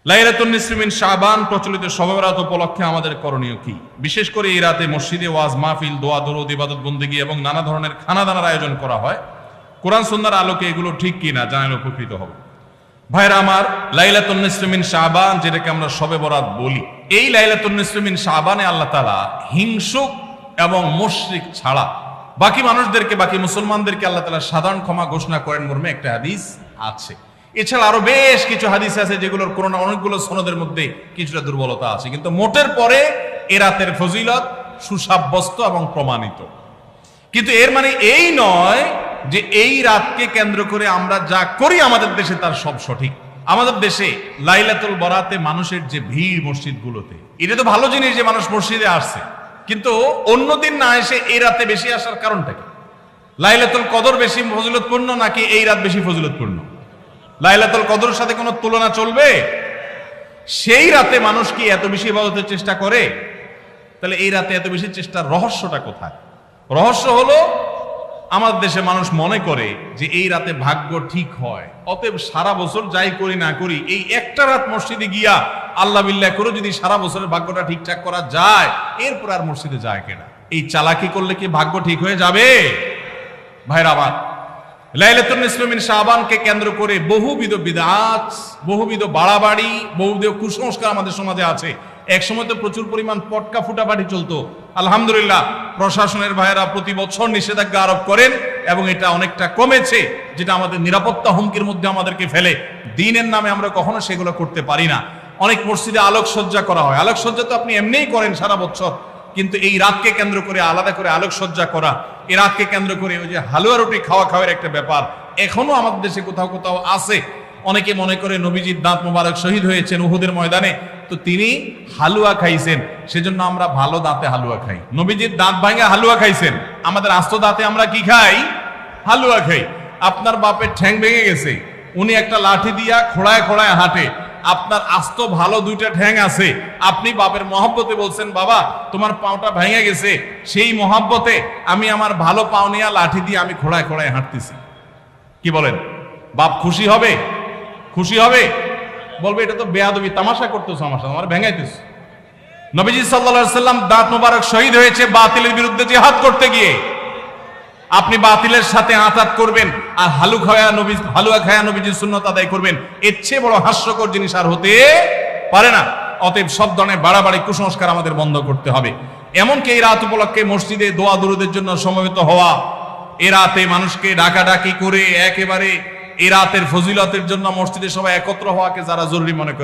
লাইলাতুন নিসফি মিন শাবান প্রচলিত শবে বরাত উপলক্ষে আমাদের করণীয় কি? বিশেষ করে এই রাতে মসজিদে ওয়াজ মাহফিল, দোয়া দরুদ, ইবাদত বন্দেগী এবং নানা ধরনের খানাদানার আয়োজন করা হয়। কোরআন সুন্নাহর আলোকে এগুলো ঠিক কিনা জানালে উপকৃত হব। ভাইরা আমার, লাইলাতুন নিসফি মিন শাবান যেটাকে আমরা শবে বরাত বলি, এই লাইলাতুন নিসফি মিন শাবানে আল্লাহ তাআলা হিংসুক এবং মুশরিক ছাড়া বাকি মানুষদেরকে, বাকি মুসলমানদেরকে আল্লাহ তাআলা সাধারণ ক্ষমা ঘোষণা করেন মর্মে একটা হাদিস আছে। এছাড়া আরো বেশ কিছু হাদিস আছে যেগুলোর কোনো না অনেকগুলো সনদের মধ্যে কিছুটা দুর্বলতা আছে, কিন্তু মোটের পরে এ রাতের ফজিলত সুসাব্যস্ত এবং প্রমাণিত। কিন্তু এর মানে এই নয় যে এই রাতকে কেন্দ্র করে আমরা যা করি আমাদের দেশে তার সব সঠিক। আমাদের দেশে লাইলাতুল বরাতে মানুষের যে ভিড় মসজিদগুলোতে, এটা তো ভালো জিনিস যে মানুষ মসজিদে আসছে, কিন্তু অন্যদিন না এসে এই রাতে বেশি আসার কারণটা কি? লাইলাতুল কদর বেশি ফজিলতপূর্ণ নাকি এই রাত বেশি ফজিলতপূর্ণ? লাইলাতুল কদরের সাথে কোনো তুলনা চলবে? সেই রাতে মানুষ কি এত বেশি ইবাদতের চেষ্টা করে? তাহলে এই রাতে এত বেশি চেষ্টার রহস্যটা কোথায়? রহস্য হলো আমাদের দেশে মানুষ মনে করে যে এই রাতে ভাগ্য ঠিক হয়, অতএব সারা বছর যাই করি না করি এই একটা রাত মসজিদে গিয়া আল্লাহ বিল্লাহ করে যদি সারা বছরের ভাগ্যটা ঠিকঠাক করা যায়, এরপর আর মসজিদে যায় কেনা। এই চালাকি করলে কি ভাগ্য ঠিক হয়ে যাবে? ভাইরা আমার, লাইলাতুন নিসফি মিন শাবানকে কেন্দ্র করে বহুবিধ বিদআত, বহুবিধ বাড়াবাড়ি, বহুবিধ কুসংস্কার আমাদের সমাজে আছে। এক সময় তো প্রচুর পরিমাণ পটকা ফুটাফাটি চলতো। আলহামদুলিল্লাহ, প্রশাসনের ভাইয়েরা প্রতি বছর নিষেধাজ্ঞা আরোপ করেন এবং এটা অনেকটা কমেছে, যেটা আমাদের নিরাপত্তা হুমকির মধ্যে আমাদেরকে ফেলে। দিনের নামে আমরা কখনো সেগুলো করতে পারি না। অনেক মসজিদে আলোকসজ্জা করা হয়। আলোকসজ্জা তো আপনি এমনিই করেন সারা বছর, কিন্তু এই রাতকে কেন্দ্র করে আলাদা করে আলোকসজ্জা করা, এই রাতকে কেন্দ্র করে ওই যে হালুয়া রুটি খাওয়ার একটা ব্যাপার এখনো আমাদের দেশে কোথাও কোথাও আছে। অনেকে মনে করে নবীজির দাঁত মোবারক শহীদ হয়েছেন উহুদের ময়দানে, তো তিনি হালুয়া খাইছেন, সেজন্য আমরা ভালো দাঁতে হালুয়া খাই। নবীজির দাঁত ভাঙে হালুয়া খাইছেন, আমাদের আস্ত দাঁতে আমরা কি খাই? হালুয়া খাই। আপনার বাপের ঠ্যাং ভেঙে গেছে, উনি একটা লাঠি দিয়া খোড়ায় খোড়ায় হাঁটে, আপনার আস্ত ভালো দুইটা ঠ্যাং আছে, আপনি বাপের মহব্বতে বলছেন বাবা তোমার পাওটা ভেঙে গেছে, সেই মহব্বতে আমি আমার ভালো পাও নিয়ে লাঠি দিয়ে আমি খোড়ায় খোড়ায় হাঁটতেছি। কি বলেন? বাপ খুশি হবে? খুশি হবে? বলবে এটা তো বেয়াদবি, তামাশা করতেছ আমার সাথে, আমার ভেঙাইতেছ। নবীজি সাল্লাল্লাহু আলাইহি সাল্লাম দাঁত মোবারক শহীদ হয়েছে বাতিলের বিরুদ্ধে জিহাদ করতে গিয়ে। আপনি বাতিলের সাথে আঁতাত করবেন আর হালুয়া খায়া নবীজির সুন্নাত আদায় করবেন, এর চেয়ে বড় হাস্যকর জিনিস আর হতে পারে না। অতএব সব ধরনের বাড়াবাড়ি কুসংস্কার আমাদের বন্ধ করতে হবে। এমনকি এই রাত উপলক্ষে মসজিদে দোয়া দরুদের জন্য সমবেত হওয়া, এ রাতে মানুষকে ডাকাডাকি করে একেবারে এ রাতের ফজিলতের জন্য মসজিদে সবাই একত্র হওয়াকে যারা জরুরি মনে করে